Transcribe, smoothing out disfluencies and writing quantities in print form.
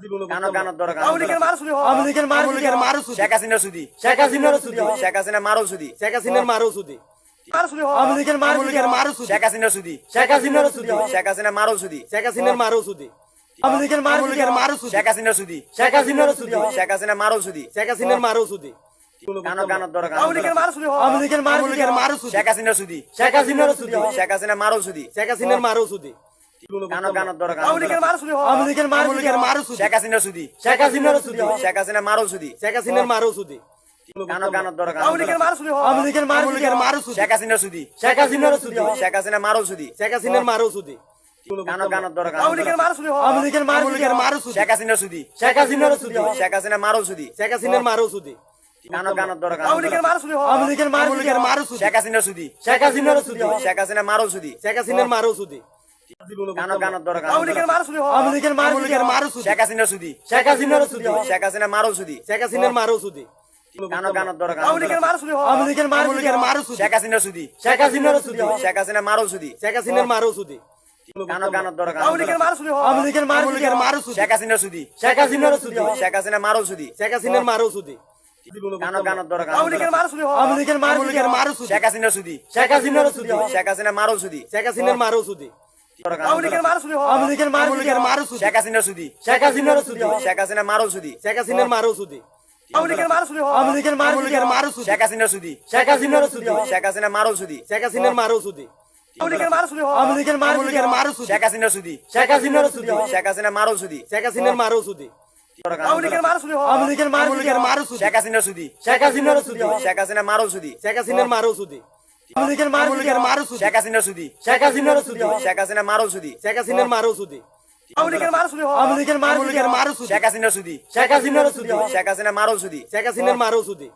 কেন কেন দরকার আওয়ামী লীগের মারো শুধু আওয়ামী লীগের মারো শুধু শেখ হাসিনা সুদি শেখ হাসিনার শুধু শেখ হাসিনা মারো সুদি শেখ হাসিনার মারো শুধু মারো শুধু আওয়ামী লীগের মারো শুধু শেখ হাসিনা সুদি শেখ হাসিনার শুধু শেখ হাসিনা মারো সুদি শেখ হাসিনার মারো শুধু আওয়ামী লীগের মারো শুধু শেখ হাসিনা সুদি শেখ হাসিনার শুধু শেখ হাসিনা মারো সুদি শেখ হাসিনার মারো শুধু কেন কেন দরকার আওয়ামী লীগের মারো শুধু আওয়ামী লীগের মারো শুধু শেখ হাসিনা সুদি শেখ হাসিনার শুধু শেখ হাসিনা মারো সুদি শেখ হাসিনার মারো শুধু কেন কেন দরকার আওয়ামী লীগের মারো শুধু আওয়ামী লীগের মারো শুধু শেখ হাসিনা সুদি শেখ হাসিনার শুধু শেখ হাসিনা মারো সুদি শেখ হাসিনার মারো শুধু কেন কেন দরকার আওয়ামী লীগের মারো শুধু আওয়ামী লীগের মারো শুধু শেখ হাসিনা সুদি শেখ হাসিনার শুধু শেখ হাসিনা মারো সুদি শেখ হাসিনার মারো শুধু কেন কেন দরকার আওয়ামী লীগের মারো শুধু আওয়ামী লীগের মারো শুধু শেখ হাসিনা সুদি শেখ হাসিনার শুধু শেখ হাসিনা মারো সুদি শেখ হাসিনার মারো শুধু কেন কেন দরকার আওয়ামী লীগের মারো শুধু আওয়ামী লীগের মারো শুধু শেখ হাসিনা সুদি শেখ হাসিনার শুধু শেখ হাসিনা মারো সুদি শেখ হাসিনার মারো শুধু কেন কেন দরকার আওয়ামী লীগের মারো শুধু আওয়ামী লীগের মারো শুধু শেখ হাসিনা সুদি শেখ হাসিনার শুধু শেখ হাসিনা মারো সুদি শেখ হাসিনার মারো শুধু কেন কেন দরকার আওয়ামী লীগের মারো শুধু আওয়ামী লীগের মারো শুধু শেখ হাসিনা সুদি শেখ হাসিনার শুধু শেখ হাসিনা মারো সুদি শেখ হাসিনার মারো শুধু কেন কেন দরকার আওয়ামী লীগের মারো শুধু আওয়ামী লীগের মারো শুধু শেখ হাসিনা সুদি শেখ হাসিনার শুধু শেখ হাসিনা মারো সুদি শেখ হাসিনার মারো শুধু কেন কেন দরকার আওয়ামী লীগের মারো শুধু আওয়ামী লীগের মারো শুধু শেখ হাসিনা সুদি শেখ হাসিনার শুধু শেখ হাসিনা মারো সুদি শেখ হাসিনার মারো শুধু আওয়ামী লীগের মারো শুধু আওয়ামী লীগের মারো শুধু শেখ হাসিনা সুদি শেখ হাসিনার শুধু শেখ হাসিনা মারো সুদি শেখ হাসিনার মারো শুধু আওয়ামী লীগের মারো শুধু আওয়ামী লীগের মারো শুধু শেখ হাসিনা সুদি শেখ হাসিনার শুধু শেখ হাসিনা মারো সুদি শেখ হাসিনার মারো শুধু আওয়ামী লীগের মারো শুধু আওয়ামী লীগের মারো শুধু শেখ হাসিনা সুদি শেখ হাসিনার শুধু শেখ হাসিনা মারো সুদি শেখ হাসিনার মারো শুধু আওয়ামী লীগের মারো শুধু আওয়ামী লীগের মারো শুধু শেখ হাসিনা সুদি শেখ হাসিনার শুধু শেখ হাসিনা মারো সুদি শেখ হাসিনার মারো শুধু আওয়ামী লীগের মারো শুধু শেখ হাসিনা সুদি শেখ হাসিনার শুধু শেখ হাসিনা মারো সুদি শেখ হাসিনার মারো শুধু আওয়ামী লীগের মারো শুধু আওয়ামী লীগের মারো শুধু শেখ হাসিনা সুদি শেখ হাসিনার শুধু শেখ হাসিনা মারো সুদি শেখ হাসিনার মারো শুধু